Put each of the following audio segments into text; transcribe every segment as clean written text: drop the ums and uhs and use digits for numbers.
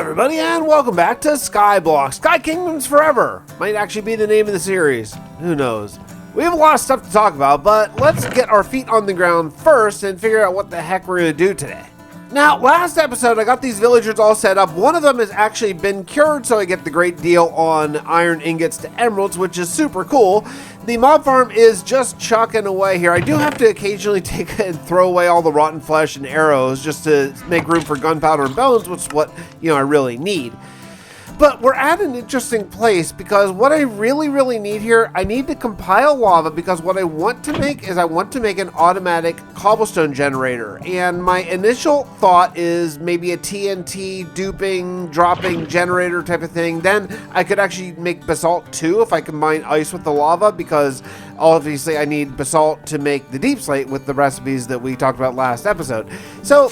everybody, and welcome back to Skyblock. Sky Kingdoms Forever might actually be the name of the series. Who knows? We have a lot of stuff to talk about, but let's get our feet on the ground first and figure out what the heck we're going to do today. Now, last episode, I got these villagers all set up. One of them has actually been cured, so I get the great deal on iron ingots to emeralds, which is super cool. The mob farm is just chucking away here. I do have to occasionally take and throw away all the rotten flesh and arrows just to make room for gunpowder and bones, which is what, I really need. But we're at an interesting place because what I really need here, I need to compile lava because what I want to make is I want to make an automatic cobblestone generator. And my initial thought is maybe a TNT duping, dropping generator type of thing. Then I could actually make basalt too if I combine ice with the lava because obviously I need basalt to make the deep slate with the recipes that we talked about last episode. So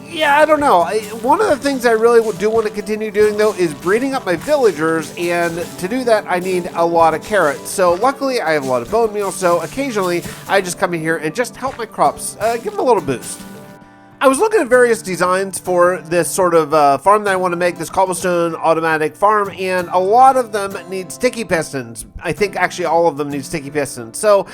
yeah, I don't know. One of the things I really do want to continue doing, though, is breeding up my villagers, and to do that, I need a lot of carrots. So luckily, I have a lot of bone meal, so occasionally, I just come in here and just help my crops, give them a little boost. I was looking at various designs for this sort of farm that I want to make, this cobblestone automatic farm, and a lot of them need sticky pistons. I think actually all of them need sticky pistons. So,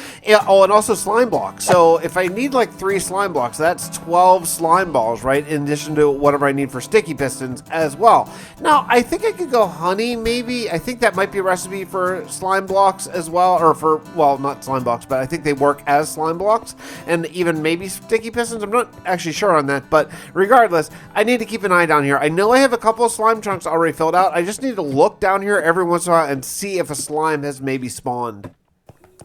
oh, and also slime blocks. So if I need like 3 slime blocks, that's 12 slime balls, right? In addition to whatever I need for sticky pistons as well. Now, I think I could go honey, maybe. I think that might be a recipe for slime blocks as well, or for, well, not slime blocks, but I think they work as slime blocks, and even maybe sticky pistons. I'm not actually sure on that, but regardless, I need to keep an eye down here. I know I have a couple of slime chunks already filled out. I just need to look down here every once in a while and see if a slime has maybe spawned.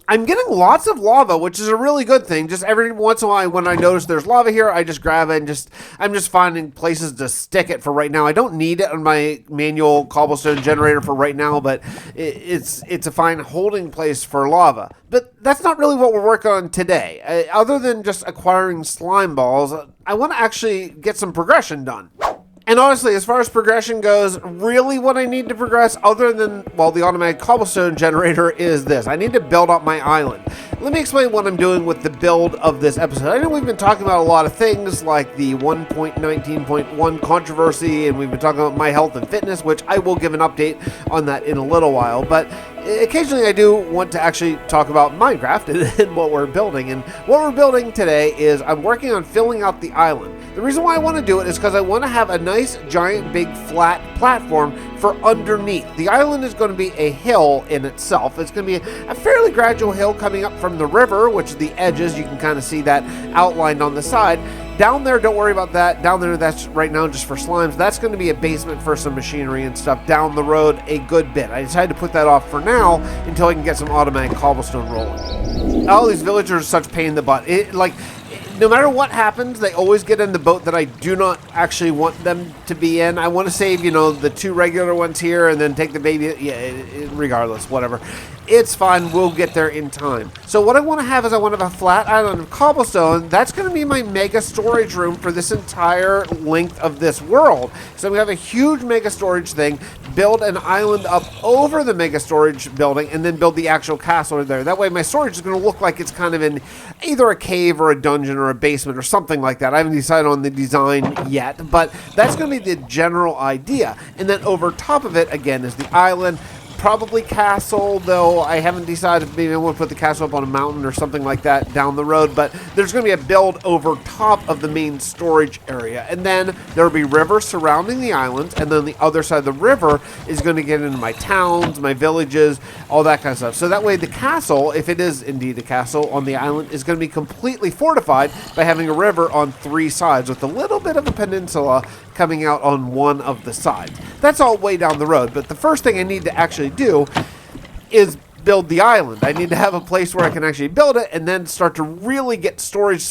I'm getting lots of lava, which is a really good thing. Just every once in a while, when I notice there's lava here, I just grab it and I'm just finding places to stick it for right now. I don't need it on my manual cobblestone generator for right now, but it's a fine holding place for lava. But that's not really what we're working on today. Other than just acquiring slime balls, I want to actually get some progression done. And honestly, as far as progression goes, really what I need to progress other than, well, the automatic cobblestone generator is this. I need to build up my island. Let me explain what I'm doing with the build of this episode. I know we've been talking about a lot of things like the 1.19.1 controversy, and we've been talking about my health and fitness, which I will give an update on that in a little while. But occasionally I do want to actually talk about Minecraft and what we're building. And what we're building today is I'm working on filling out the island. The reason why I want to do it is because I want to have a nice, giant, big, flat platform for underneath. The island is going to be a hill in itself. It's going to be a fairly gradual hill coming up from the river, which the edges, you can kind of see that outlined on the side. Down there, don't worry about that. Down there, that's right now just for slimes. That's going to be a basement for some machinery and stuff down the road a good bit. I decided to put that off for now until I can get some automatic cobblestone rolling. All these villagers are such pain in the butt. No matter what happens, they always get in the boat that I do not actually want them to be in. I want to save, the 2 regular ones here and then take the baby. Yeah, regardless, whatever. It's fine. We'll get there in time. So what I want to have is I want to have a flat island of cobblestone. That's going to be my mega storage room for this entire length of this world. So we have a huge mega storage thing, build an island up over the mega storage building, and then build the actual castle there. That way my storage is going to look like it's kind of in either a cave or a dungeon or a basement or something like that. I haven't decided on the design yet, but that's going to be the general idea. And then over top of it, again, is the island. Probably castle, though I haven't decided if maybe I want to put the castle up on a mountain or something like that down the road, but there's going to be a build over top of the main storage area, and then there will be rivers surrounding the islands, and then the other side of the river is going to get into my towns, my villages, all that kind of stuff. So that way the castle, if it is indeed a castle on the island, is going to be completely fortified by having a river on 3 sides with a little bit of a peninsula coming out on one of the sides. That's all way down the road, but the first thing I need to actually do is build the island. I need to have a place where I can actually build it and then start to really get storage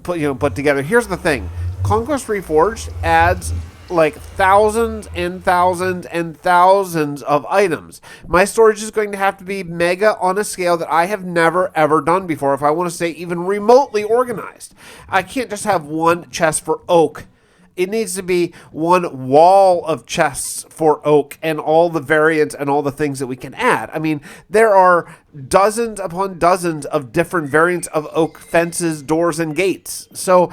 put together. Here's the thing. Conquest Reforged adds like thousands and thousands and thousands of items. My storage is going to have to be mega on a scale that I have never ever done before if I want to stay even remotely organized. I can't just have one chest for oak. It needs to be one wall of chests for oak and all the variants and all the things that we can add. I mean, there are dozens upon dozens of different variants of oak fences, doors, and gates. So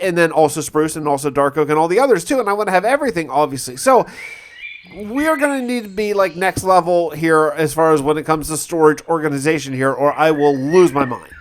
and then also spruce and also dark oak and all the others too. And I want to have everything, obviously. So we're going to need to be like next level here as far as when it comes to storage organization here, or I will lose my mind.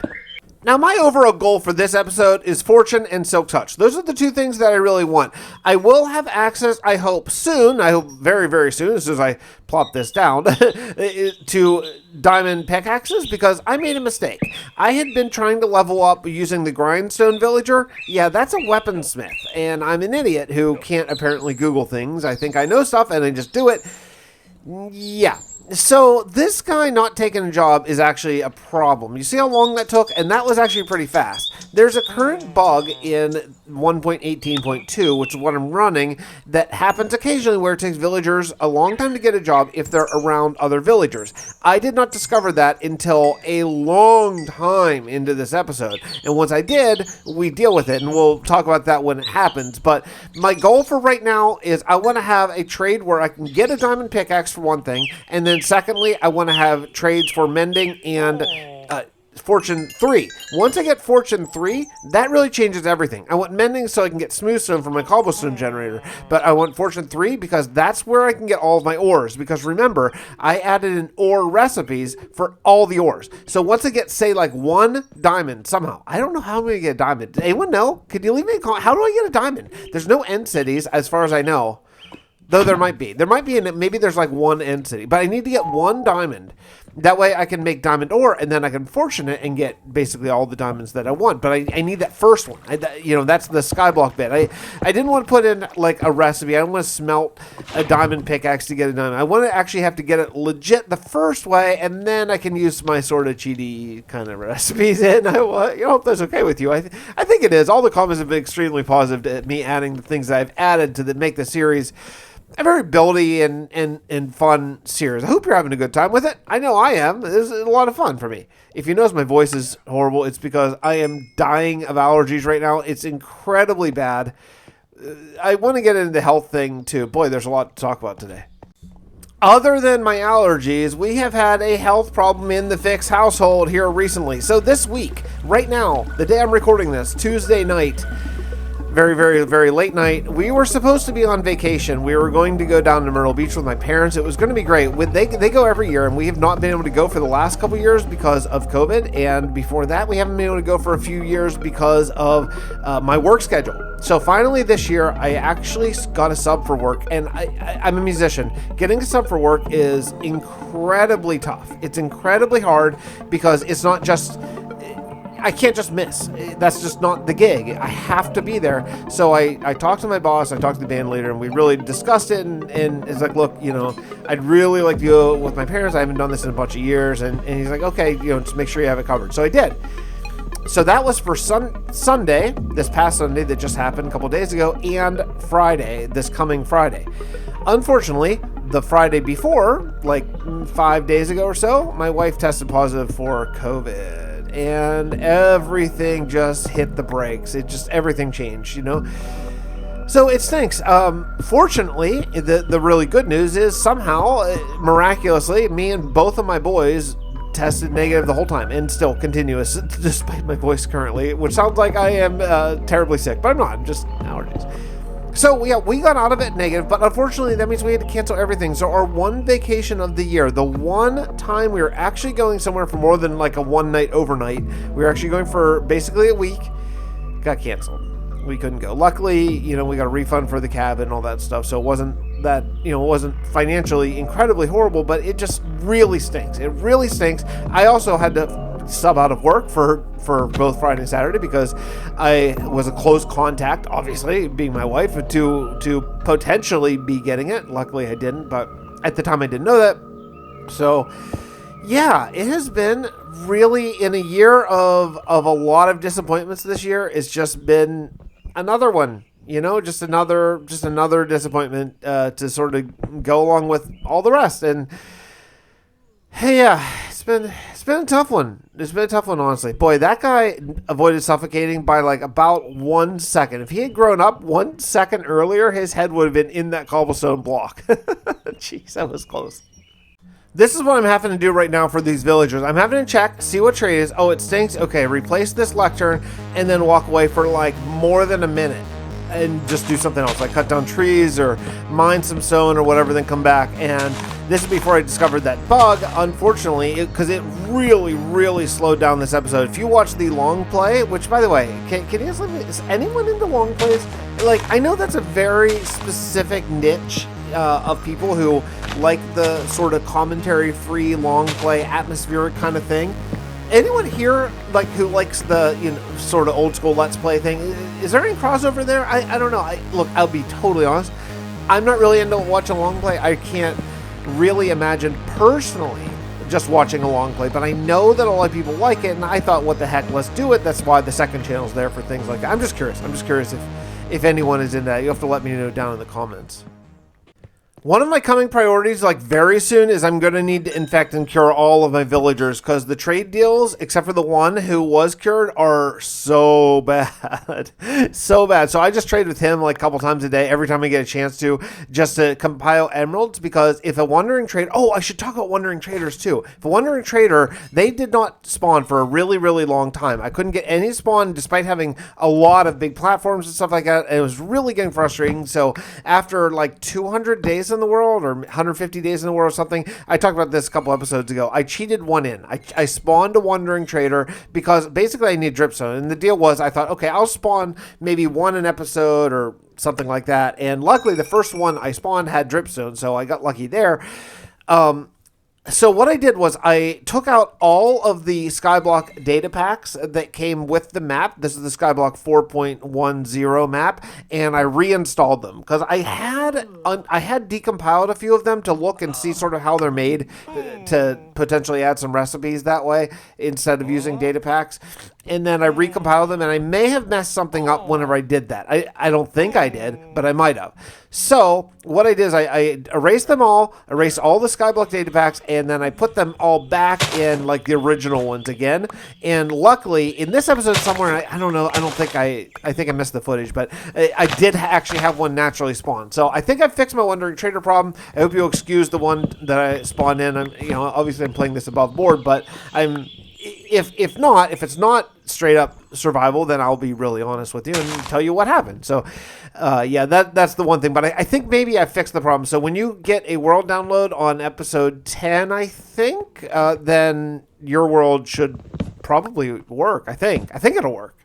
Now, my overall goal for this episode is Fortune and Silk Touch. Those are the two things that I really want. I will have access, I hope soon, I hope very, very soon, as soon as I plop this down, to diamond pickaxes, because I made a mistake. I had been trying to level up using the grindstone villager. Yeah, that's a weaponsmith, and I'm an idiot who can't apparently Google things. I think I know stuff, and I just do it. Yeah. So this guy not taking a job is actually a problem. You see how long that took? And that was actually pretty fast. There's a current bug in 1.18.2, which is what I'm running, that happens occasionally where it takes villagers a long time to get a job if they're around other villagers. I did not discover that until a long time into this episode. And once I did, we deal with it, and we'll talk about that when it happens. But my goal for right now is I want to have a trade where I can get a diamond pickaxe for one thing, and then secondly, I want to have trades for mending and Fortune 3. Once I get Fortune 3, that really changes everything. I want mending so I can get smooth stone for my cobblestone generator, but I want Fortune 3 because that's where I can get all of my ores. Because remember, I added in ore recipes for all the ores. So once I get, say, like 1 diamond somehow, I don't know how I'm going to get a diamond. Does anyone know? Could you leave me a comment? How do I get a diamond? There's no end cities as far as I know. Though there might be. There might be, maybe there's like 1 end city. But I need to get 1 diamond. That way I can make diamond ore, and then I can fortune it and get basically all the diamonds that I want. But I need that first one. That's the Skyblock bit. I didn't want to put in like a recipe. I don't want to smelt a diamond pickaxe to get a diamond. I want to actually have to get it legit the first way, and then I can use my sort of cheaty kind of recipes. And I hope that's okay with you. I think it is. All the comments have been extremely positive to me adding the things that I've added to make the series a very buildy and fun series. I hope you're having a good time with it. I know I am. This is a lot of fun for me. If you notice my voice is horrible, it's because I am dying of allergies right now. It's incredibly bad. I want to get into the health thing too. Boy, there's a lot to talk about today. Other than my allergies, we have had a health problem in the Fix household here recently. So this week, right now, the day I'm recording this, Tuesday night, very, very, very late night, we were supposed to be on vacation. We were going to go down to Myrtle Beach with my parents. It was going to be great. They go every year, and we have not been able to go for the last couple years because of COVID. And before that, we haven't been able to go for a few years because of my work schedule. So finally this year, I actually got a sub for work, and I'm a musician. Getting a sub for work is incredibly tough. It's incredibly hard because it's not just... I can't just miss. That's just not the gig. I have to be there. So I talked to my boss, I talked to the band leader, and we really discussed it, and it's like, look, I'd really like to go with my parents. I haven't done this in a bunch of years. And he's like, okay, just make sure you have it covered. So I did. So that was for Sunday, this past Sunday that just happened a couple days ago, and Friday, this coming Friday. Unfortunately, the Friday before, like 5 days ago or so, my wife tested positive for COVID. And everything just hit the brakes. Everything changed, So it stinks. Fortunately, the really good news is somehow, miraculously, me and both of my boys tested negative the whole time, and still continuous, despite my voice currently, which sounds like I am terribly sick, but I'm not. I'm just allergies. So yeah, we got out of it negative, but unfortunately that means we had to cancel everything. So our one vacation of the year, the one time we were actually going somewhere for more than like a one night overnight, we were actually going for basically a week, got canceled. We couldn't go. Luckily, we got a refund for the cabin and all that stuff. So it wasn't that, it wasn't financially incredibly horrible, but it just really stinks. It really stinks. I also had to sub out of work for both Friday and Saturday because I was a close contact, obviously, being my wife, to potentially be getting it. Luckily, I didn't, but at the time I didn't know that. So, yeah, it has been really, in a year of a lot of disappointments this year, it's just been another one. Just another disappointment to sort of go along with all the rest. And hey, yeah, it's been a tough one. It's been a tough one, honestly. Boy, that guy avoided suffocating by like about 1 second. If he had grown up 1 second earlier, his head would have been in that cobblestone block. Jeez, that was close. This is what I'm having to do right now for these villagers. I'm having to check, see what trade is. Oh, it stinks. Okay, replace this lectern and then walk away for like more than a minute and just do something else, like cut down trees or mine some stone or whatever, then come back. And this is before I discovered that bug, unfortunately, because it really slowed down this episode. If you watch the long play, which, by the way, can you guys let me, is anyone into long plays? Like, I know that's a very specific niche of people who like the sort of commentary-free, long play, atmospheric kind of thing. Anyone here like who likes the sort of old school Let's Play thing? Is there any crossover there? I don't know. Look, I'll be totally honest. I'm not really into watching a long play. I can't really imagine personally just watching a long play, but I know that a lot of people like it, and I thought, what the heck, let's do it. That's why the second channel's there for things like that. I'm just curious if anyone is in that. You have to let me know down in the comments. One of my coming priorities, like very soon, is I'm going to need to infect and cure all of my villagers, because the trade deals, except for the one who was cured, are so bad. So bad. So I just trade with him like a couple times a day, every time I get a chance to, just to compile emeralds, because if a wandering trader... Oh, I should talk about wandering traders too. If a wandering trader, they did not spawn for a really long time. I couldn't get any spawn despite having a lot of big platforms and stuff like that. It was really getting frustrating. So after like 200 days in the world, or 150 days in the world or something, I talked about this a couple episodes ago. I cheated one in. I spawned a wandering trader because basically I need dripstone, and the deal was, I thought, okay, I'll spawn maybe one an episode or something like that, and luckily the first one I spawned had dripstone, so I got lucky there. So what I did was I took out all of the Skyblock data packs that came with the map. This is the Skyblock 4.10 map, and I reinstalled them because I had decompiled a few of them to look and see sort of how they're made, to potentially add some recipes that way instead of using data packs. And then I recompiled them, and I may have messed something up whenever I did that. I don't think I did, but I might have. So what I did is I erased them all, erased all the Skyblock data packs, and then I put them all back in like the original ones again. And luckily, in this episode somewhere, I don't know, I think I missed the footage, but I did actually have one naturally spawn. So I think I fixed my wandering trader problem. I hope you'll excuse the one that I spawned in. Obviously I'm playing this above board, but if it's not straight up survival, then I'll be really honest with you and tell you what happened. So yeah, that's the one thing, but I think maybe I fixed the problem. So when you get a world download on episode 10, I think, then your world should probably work. I think it'll work.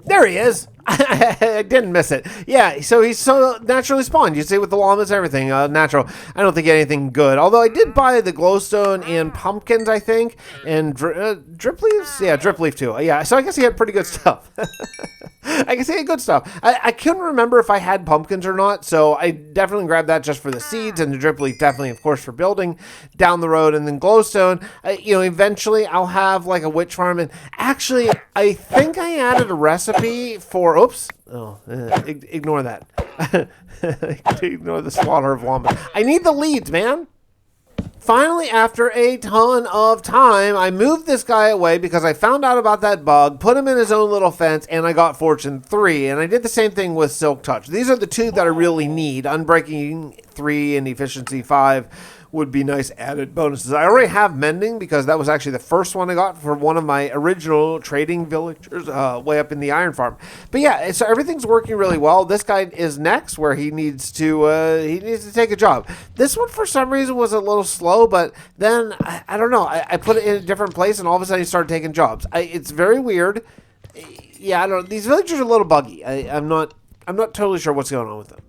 There he is. I didn't miss it. Yeah, so he's so naturally spawned. You see, with the llamas, everything natural. I don't think anything good. Although I did buy the glowstone and pumpkins, I think, and drip leaves. Yeah, drip leaf too. Yeah, so I guess he had pretty good stuff. I guess he had good stuff. I couldn't remember if I had pumpkins or not, so I definitely grabbed that just for the seeds, and the drip leaf definitely, of course, for building down the road, and then glowstone. Eventually I'll have like a witch farm, and actually I think I added a recipe for. Oops. Oh, ignore that. Ignore the slaughter of llamas. I need the leads, man. Finally, after a ton of time, I moved this guy away because I found out about that bug, put him in his own little fence, and I got Fortune 3. And I did the same thing with Silk Touch. These are the two that I really need. Unbreaking 3 and Efficiency 5 would be nice added bonuses. I already have Mending because that was actually the first one I got for one of my original trading villagers way up in the iron farm. But yeah, so everything's working really well. This guy is next where he needs to take a job. This one for some reason was a little slow, but then I don't know. I put it in a different place and all of a sudden he started taking jobs. It's very weird. Yeah, I don't know. These villagers are a little buggy. I'm not totally sure what's going on with them.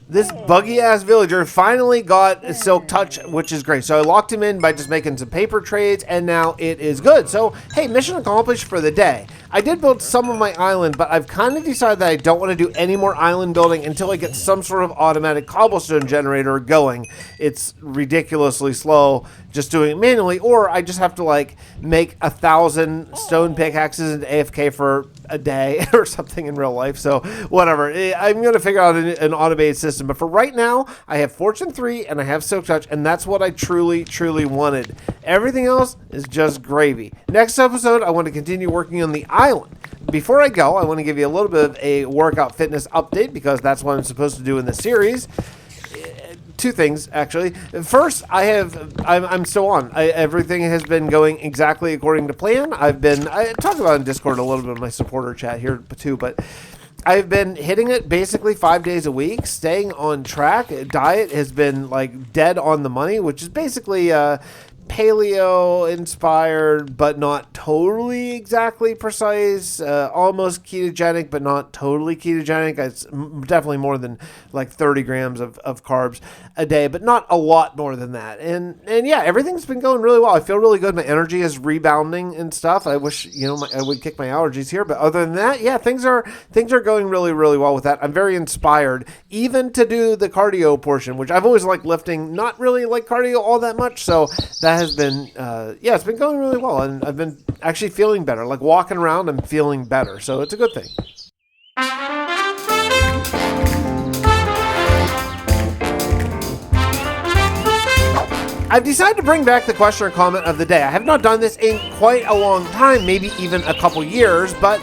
This buggy-ass villager finally got a Silk Touch, which is great. So I locked him in by just making some paper trades, and now it is good. So, hey, mission accomplished for the day. I did build some of my island, but I've kind of decided that I don't want to do any more island building until I get some sort of automatic cobblestone generator going. It's ridiculously slow just doing it manually, or I just have to, like, make 1,000 stone pickaxes into AFK for a day or something in real life. So, whatever. I'm going to figure out an automated system. But for right now, I have Fortune 3 and I have Silk Touch, and that's what I truly wanted. Everything else is just gravy. Next episode, I want to continue working on the island. Before I go, I want to give you a little bit of a workout fitness update because that's what I'm supposed to do in the series. two things, actually. First, I'm still on. Everything has been going exactly according to plan. I talked about in Discord a little bit of my supporter chat here too, but I've been hitting it basically 5 days a week, staying on track. Diet has been like dead on the money, which is basically paleo inspired, but not totally exactly precise, almost ketogenic, but not totally ketogenic. It's definitely more than like 30 grams of carbs a day, but not a lot more than that. And yeah, everything's been going really well. I feel really good. My energy is rebounding and stuff. I wish, I would kick my allergies here, but other than that, yeah, things are going really, really well with that. I'm very inspired even to do the cardio portion, which I've always liked lifting, not really like cardio all that much. So that has been, it's been going really well, and I've been actually feeling better. Like walking around, I'm feeling better, so it's a good thing. I've decided to bring back the question or comment of the day. I have not done this in quite a long time, maybe even a couple years, but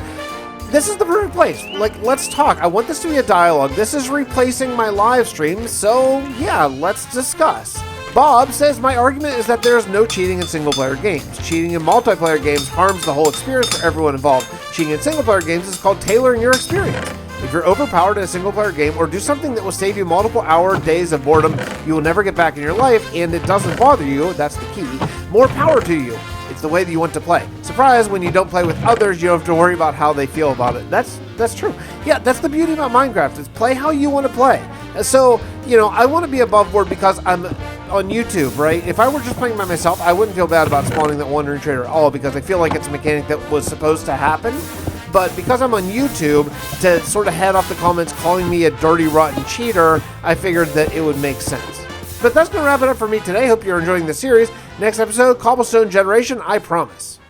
this is the perfect place. Like, let's talk. I want this to be a dialogue. This is replacing my live stream, so yeah, let's discuss. Bob says, my argument is that there is no cheating in single-player games. Cheating in multiplayer games harms the whole experience for everyone involved. Cheating in single-player games is called tailoring your experience. If you're overpowered in a single-player game or do something that will save you multiple days of boredom you will never get back in your life, and it doesn't bother you, that's the key, more power to you. It's the way that you want to play. Surprise, when you don't play with others, you don't have to worry about how they feel about it. That's true. Yeah, that's the beauty about Minecraft, is play how you want to play. So, I want to be above board because I'm on YouTube, right? If I were just playing by myself, I wouldn't feel bad about spawning that wandering trader at all, because I feel like it's a mechanic that was supposed to happen. But because I'm on YouTube, to sort of head off the comments calling me a dirty, rotten cheater, I figured that it would make sense. But that's going to wrap it up for me today. Hope you're enjoying the series. Next episode, Cobblestone Generation, I promise.